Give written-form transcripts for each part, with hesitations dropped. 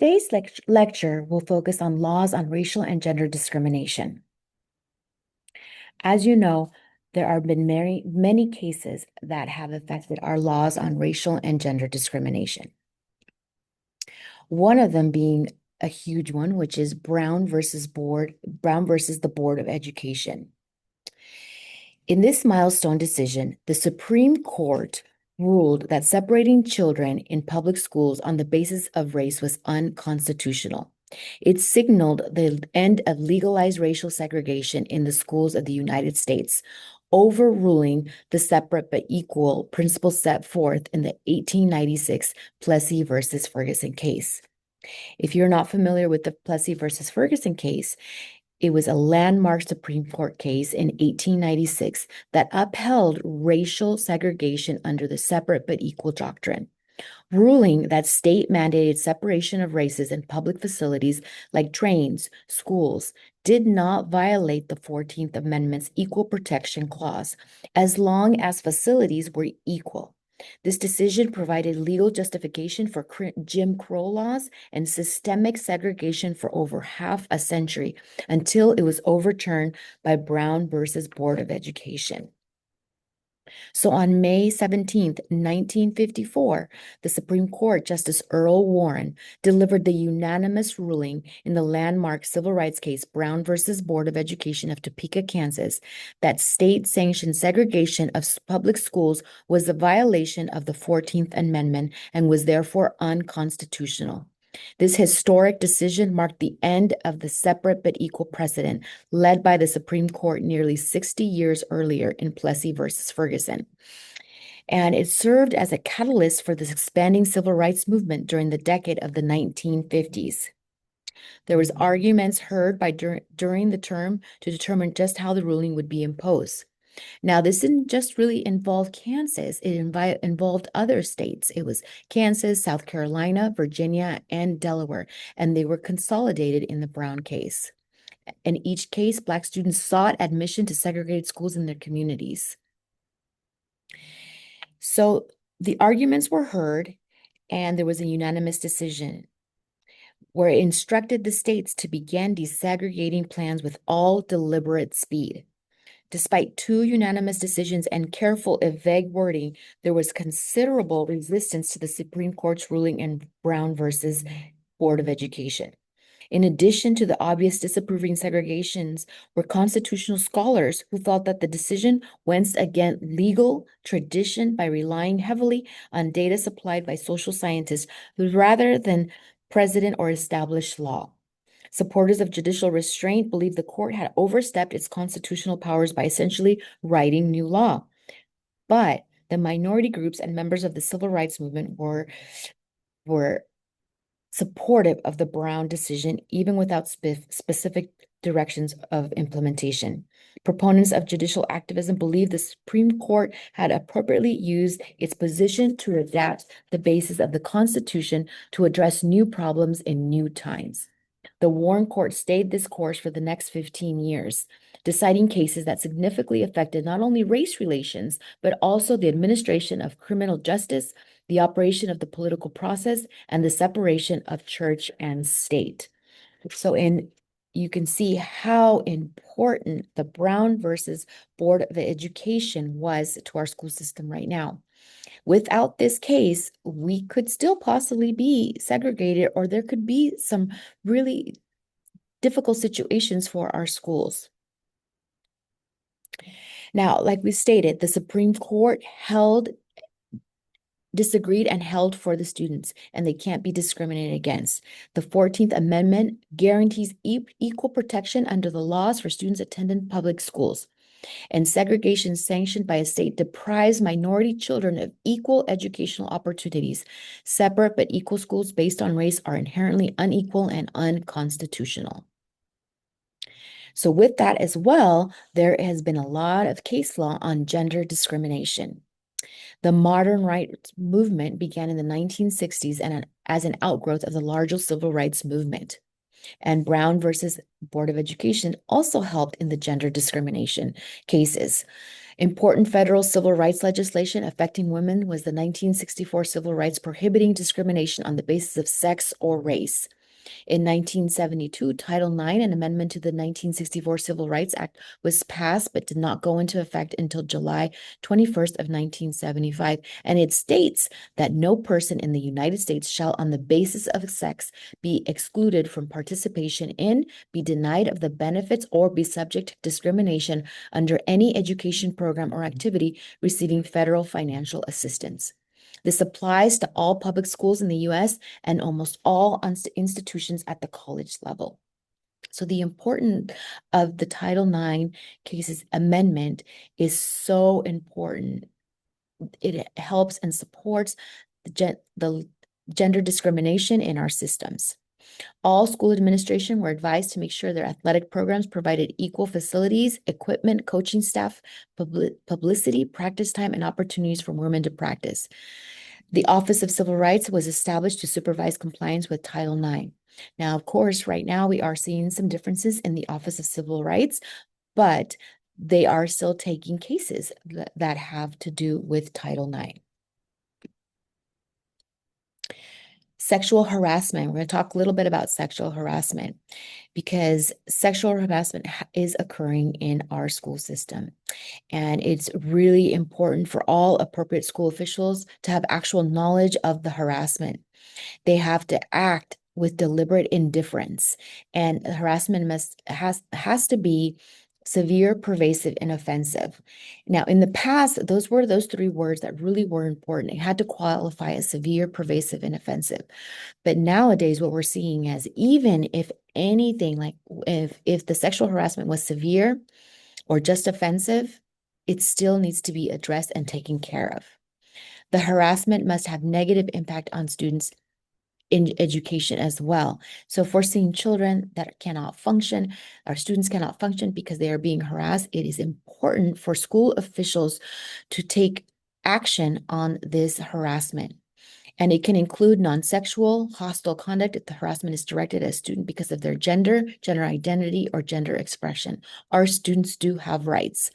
Today's lecture will focus on laws on racial and gender discrimination. As you know, there have been many cases that have affected our laws on racial and gender discrimination. One of them being a huge one, which is Brown versus the Board of Education. In this milestone decision, the Supreme Court ruled that separating children in public schools on the basis of race was unconstitutional. It signaled the end of legalized racial segregation in the schools of the United States, overruling the separate but equal principle set forth in the 1896 Plessy versus Ferguson case. If you're not familiar with the Plessy versus Ferguson case, it was a landmark Supreme Court case in 1896 that upheld racial segregation under the separate but equal doctrine, ruling that state-mandated separation of races in public facilities like trains, schools, did not violate the 14th Amendment's Equal Protection Clause as long as facilities were equal. This decision provided legal justification for Jim Crow laws and systemic segregation for over half a century until it was overturned by Brown versus Board of Education. So on May 17th, 1954, the Supreme Court Justice Earl Warren delivered the unanimous ruling in the landmark civil rights case Brown versus Board of Education of Topeka, Kansas, that state-sanctioned segregation of public schools was a violation of the 14th Amendment and was therefore unconstitutional. This historic decision marked the end of the separate but equal precedent led by the Supreme Court nearly 60 years earlier in Plessy versus Ferguson. And it served as a catalyst for this expanding civil rights movement during the decade of the 1950s. There was arguments heard during the term to determine just how the ruling would be imposed. Now, this didn't just really involve Kansas, it involved other states. It was Kansas, South Carolina, Virginia, and Delaware, and they were consolidated in the Brown case. In each case, Black students sought admission to segregated schools in their communities. So the arguments were heard, and there was a unanimous decision where it instructed the states to begin desegregating plans with all deliberate speed. Despite two unanimous decisions and careful if vague wording, there was considerable resistance to the Supreme Court's ruling in Brown versus Board of Education. In addition to the obvious disapproving segregations were constitutional scholars who thought that the decision went against legal tradition by relying heavily on data supplied by social scientists rather than precedent or established law. Supporters of judicial restraint believed the court had overstepped its constitutional powers by essentially writing new law. But the minority groups and members of the civil rights movement were supportive of the Brown decision, even without specific directions of implementation. Proponents of judicial activism believed the Supreme Court had appropriately used its position to adapt the basis of the Constitution to address new problems in new times. The Warren Court stayed this course for the next 15 years, deciding cases that significantly affected not only race relations, but also the administration of criminal justice, the operation of the political process, and the separation of church and state. So you can see how important the Brown versus Board of Education was to our school system right now. Without this case, we could still possibly be segregated, or there could be some really difficult situations for our schools. Now, like we stated, the Supreme Court disagreed and held for the students, and they can't be discriminated against. The 14th Amendment guarantees equal protection under the laws for students attending public schools. And segregation sanctioned by a state deprives minority children of equal educational opportunities. Separate but equal schools based on race are inherently unequal and unconstitutional. So with that as well, there has been a lot of case law on gender discrimination. The modern rights movement began in the 1960s and as an outgrowth of the larger civil rights movement. And Brown versus Board of Education also helped in the gender discrimination cases. Important federal civil rights legislation affecting women was the 1964 Civil Rights prohibiting discrimination on the basis of sex or race. In 1972, Title IX, an amendment to the 1964 Civil Rights Act, was passed but did not go into effect until July 21st of 1975, and it states that no person in the United States shall, on the basis of sex, be excluded from participation in, be denied of the benefits, or be subject to discrimination under any education program or activity receiving federal financial assistance. This applies to all public schools in the U.S. and almost all institutions at the college level. So the importance of the Title IX cases amendment is so important. It helps and supports the gender discrimination in our systems. All school administration were advised to make sure their athletic programs provided equal facilities, equipment, coaching staff, publicity, practice time, and opportunities for women to practice. The Office of Civil Rights was established to supervise compliance with Title IX. Now, of course, right now we are seeing some differences in the Office of Civil Rights, but they are still taking cases that have to do with Title IX. Sexual harassment. We're going to talk a little bit about sexual harassment because sexual harassment is occurring in our school system. And it's really important for all appropriate school officials to have actual knowledge of the harassment. They have to act with deliberate indifference, and harassment has to be severe, pervasive, and offensive. Now, in the past, those were those three words that really were important. It had to qualify as severe, pervasive, and offensive. But nowadays, what we're seeing is even if anything, like if the sexual harassment was severe or just offensive, it still needs to be addressed and taken care of. The harassment must have negative impact on students in education as well. So if we're seeing children that cannot function, our students cannot function because they are being harassed, it is important for school officials to take action on this harassment. And it can include non-sexual, hostile conduct if the harassment is directed at a student because of their gender, gender identity, or gender expression. Our students do have rights.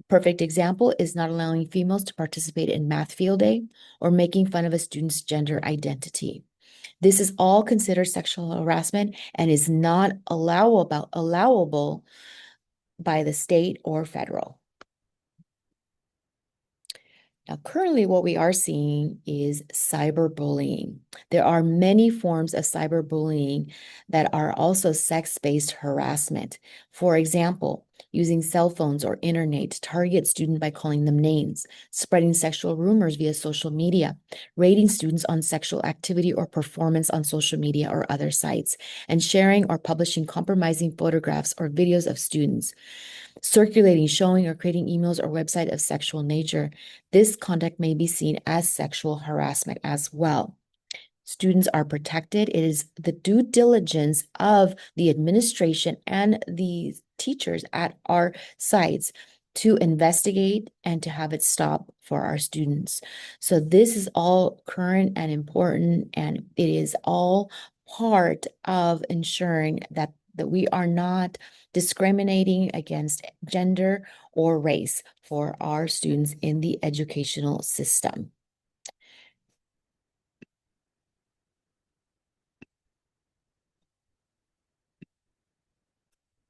Perfect example is not allowing females to participate in math field day or making fun of a student's gender identity. This is all considered sexual harassment and is not allowable by the state or federal. Now, currently what we are seeing is cyberbullying. There are many forms of cyberbullying that are also sex-based harassment. For example, using cell phones or internet to target students by calling them names, spreading sexual rumors via social media, rating students on sexual activity or performance on social media or other sites, and sharing or publishing compromising photographs or videos of students, circulating, showing, or creating emails or website of sexual nature. This conduct may be seen as sexual harassment as well. Students are protected. It is the due diligence of the administration and the teachers at our sites to investigate and to have it stop for our students. So this is all current and important, and it is all part of ensuring that we are not discriminating against gender or race for our students in the educational system.